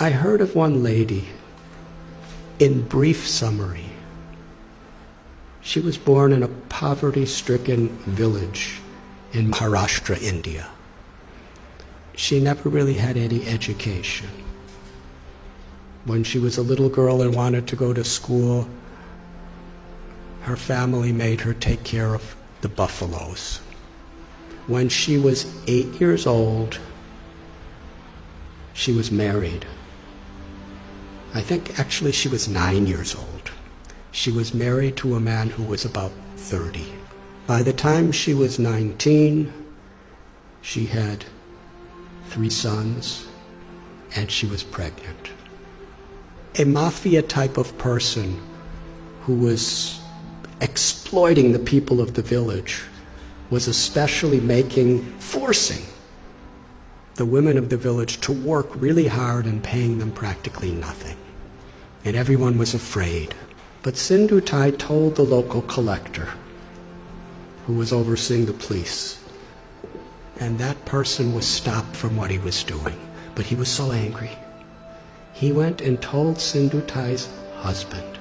I heard of one lady, in brief summary. She was born in a poverty-stricken village in Maharashtra, India. She never really had any education. When she was a little girl and wanted to go to school, her family made her take care of the buffaloes. When she was 8 years old, she was married. I think actually she was 9 years old. She was married to a man who was about 30. By the time she was 19, she had 3 sons, and she was pregnant. A mafia type of person who was exploiting the people of the village was especially forcing the women of the village to work really hard and paying them practically nothing. And everyone was afraid. But Sindhutai told the local collector, who was overseeing the police, and that person was stopped from what he was doing. But he was so angry. He went and told Sindhutai's husband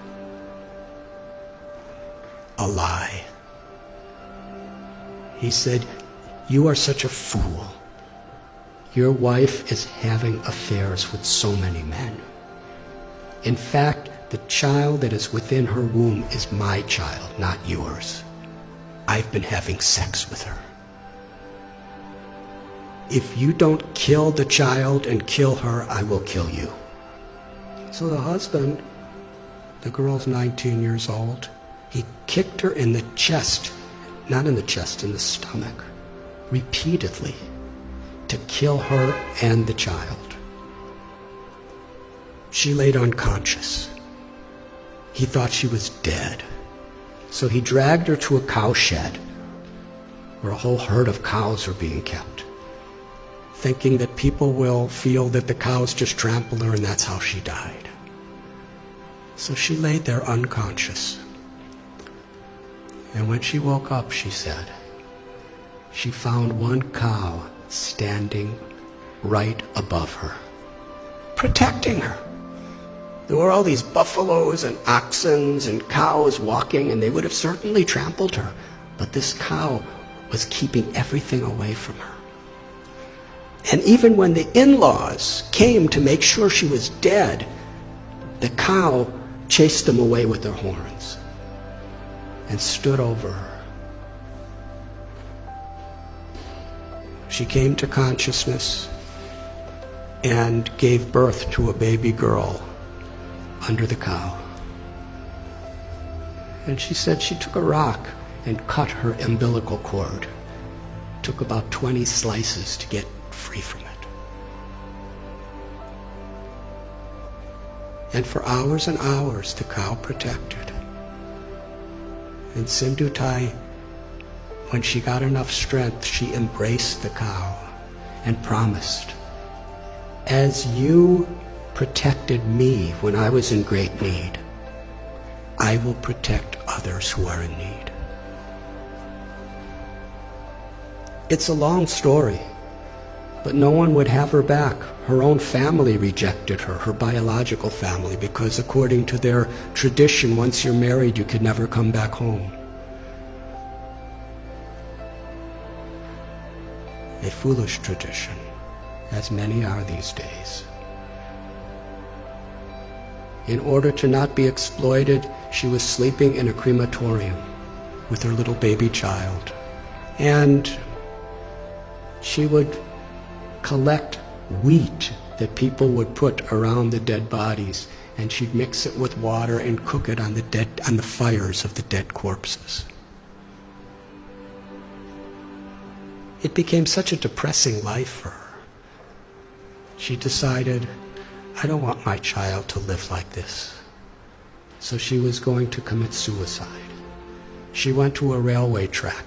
a lie. He said, "You are such a fool. Your wife is having affairs with so many men. In fact, the child that is within her womb is my child, not yours. I've been having sex with her. If you don't kill the child and kill her, I will kill you." So the husband, the girl's 19 years old, he kicked her in the chest, not in the chest, in the stomach, repeatedly, to kill her and the child. She laid unconscious. He thought she was dead. So he dragged her to a cow shed where a whole herd of cows are being kept, thinking that people will feel that the cows just trampled her and that's how she died. So she laid there unconscious. And when she woke up, she said, she found one cow standing right above her, protecting her. There were all these buffaloes and oxen and cows walking, and they would have certainly trampled her. But this cow was keeping everything away from her. And even when the in-laws came to make sure she was dead, the cow chased them away with their horns and stood over her. She came to consciousness and gave birth to a baby girl under the cow. And she said she took a rock and cut her umbilical cord. Took about 20 slices to get free from it. And for hours and hours, the cow protected. And Sindhutai, when she got enough strength, she embraced the cow and promised, "As you protected me when I was in great need, I will protect others who are in need." It's a long story, but no one would have her back. Her own family rejected her, her biological family, because according to their tradition, once you're married, you could never come back home. A foolish tradition, as many are these days. In order to not be exploited, she was sleeping in a crematorium with her little baby child. And she would collect wheat that people would put around the dead bodies, and she'd mix it with water and cook it on the fires of the dead corpses. It became such a depressing life for her. She decided, I don't want my child to live like this. So she was going to commit suicide. She went to a railway track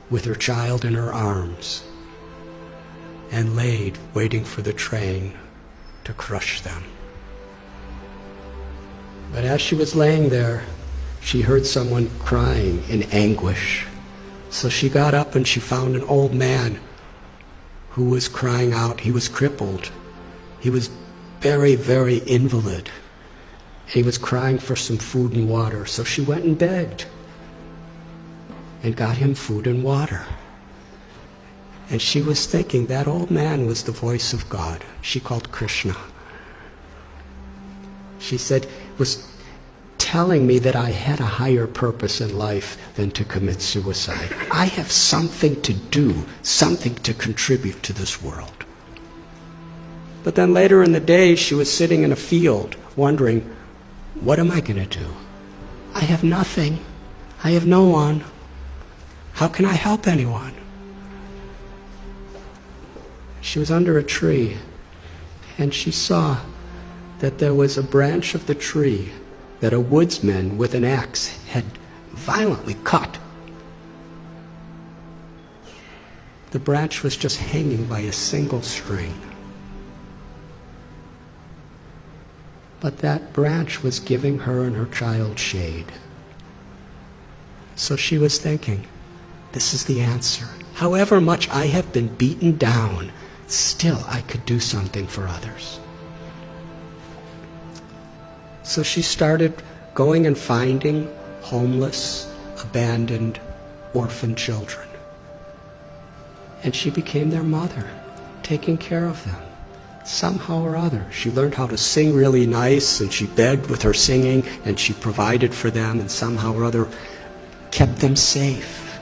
with her child in her arms and laid waiting for the train to crush them. But as she was laying there, she heard someone crying in anguish. So she got up and she found an old man who was crying out. He was crippled. He was very, very invalid. He was crying for some food and water, so she went and begged and got him food and water. And she was thinking that old man was the voice of God. She called Krishna. She said, was telling me that I had a higher purpose in life than to commit suicide. I have something to do, something to contribute to this world. But then later in the day, she was sitting in a field wondering, what am I going to do? I have nothing. I have no one. How can I help anyone? She was under a tree, and she saw that there was a branch of the tree that a woodsman with an axe had violently cut. The branch was just hanging by a single string. But that branch was giving her and her child shade. So she was thinking, this is the answer. However much I have been beaten down, still I could do something for others. So she started going and finding homeless, abandoned, orphan children. And she became their mother, taking care of them. Somehow or other, she learned how to sing really nice, and she begged with her singing, and she provided for them, and somehow or other kept them safe.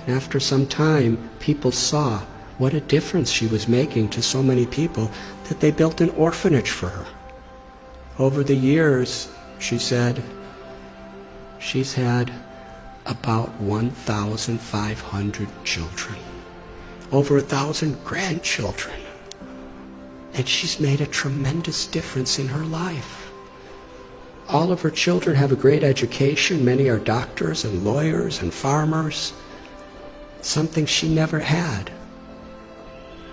And after some time, people saw what a difference she was making to so many people that they built an orphanage for her. Over the years, she said, she's had about 1,500 children, over 1,000 grandchildren. And she's made a tremendous difference in her life. All of her children have a great education. Many are doctors and lawyers and farmers, something she never had.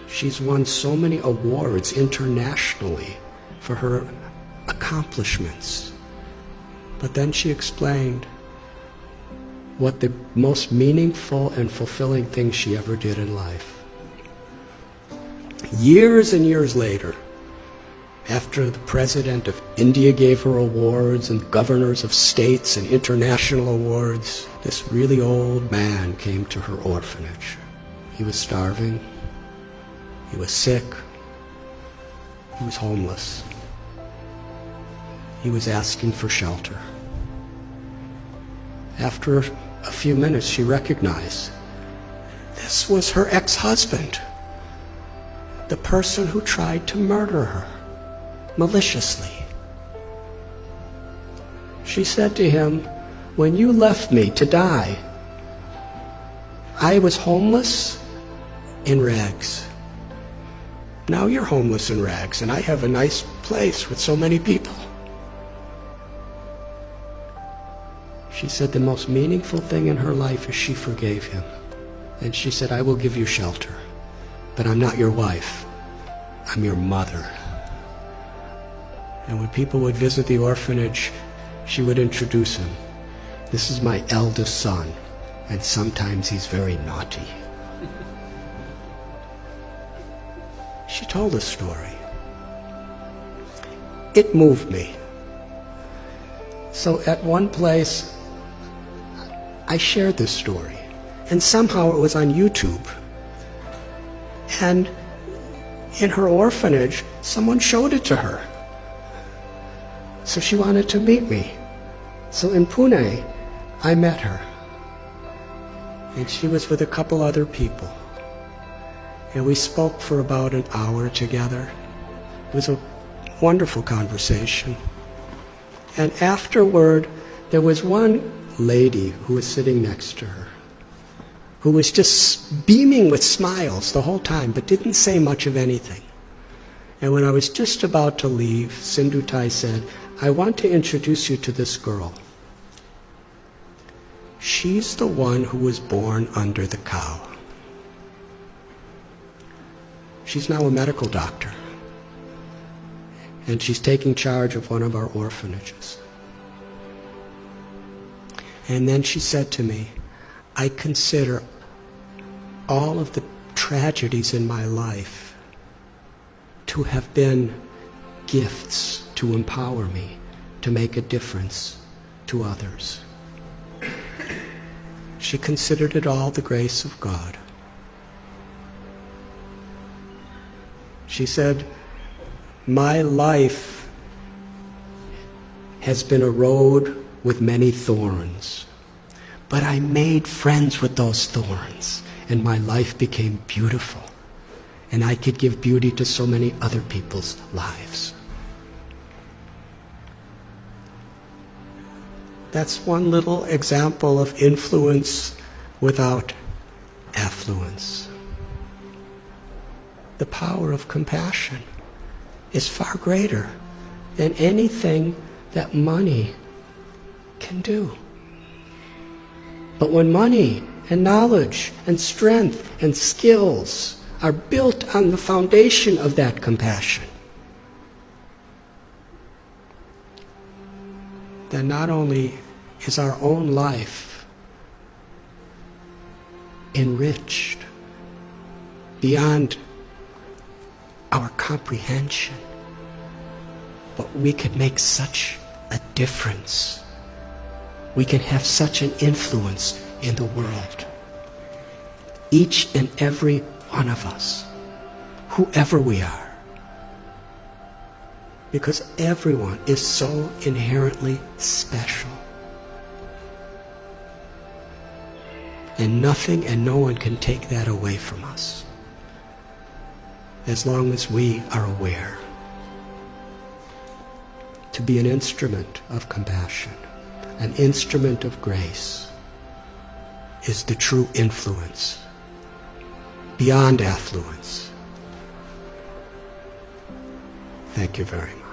She's won so many awards internationally for her accomplishments. But then she explained what the most meaningful and fulfilling thing she ever did in life. Years and years later, after the president of India gave her awards and governors of states and international awards, this really old man came to her orphanage. He was starving. He was sick. He was homeless. He was asking for shelter. After a few minutes, she recognized this was her ex-husband, the person who tried to murder her maliciously. She said to him, when you left me to die, I was homeless in rags. Now you're homeless in rags, and I have a nice place with so many people. She said the most meaningful thing in her life is she forgave him. And she said, I will give you shelter, but I'm not your wife. I'm your mother. And when people would visit the orphanage, she would introduce him. This is my eldest son, and sometimes he's very naughty. She told a story. It moved me. So at one place, I shared this story, and somehow it was on YouTube. And in her orphanage, someone showed it to her. So she wanted to meet me. So in Pune, I met her. And she was with a couple other people. And we spoke for about an hour together. It was a wonderful conversation. And afterward, there was one lady who was sitting next to her, who was just beaming with smiles the whole time, but didn't say much of anything. And when I was just about to leave, Sindhutai said, I want to introduce you to this girl. She's the one who was born under the cow. She's now a medical doctor, and she's taking charge of one of our orphanages. And then she said to me, I consider all of the tragedies in my life to have been gifts to empower me to make a difference to others. She considered it all the grace of God. She said, "My life has been a road with many thorns, but I made friends with those thorns, and my life became beautiful, and I could give beauty to so many other people's lives." That's one little example of influence without affluence. The power of compassion is far greater than anything that money can do. But when money and knowledge and strength and skills are built on the foundation of that compassion, then not only is our own life enriched beyond our comprehension, but we could make such a difference. We can have such an influence in the world. Each and every one of us, whoever we are. Because everyone is so inherently special. And nothing and no one can take that away from us, as long as we are aware. To be an instrument of compassion, an instrument of grace, is the true influence, beyond affluence. Thank you very much.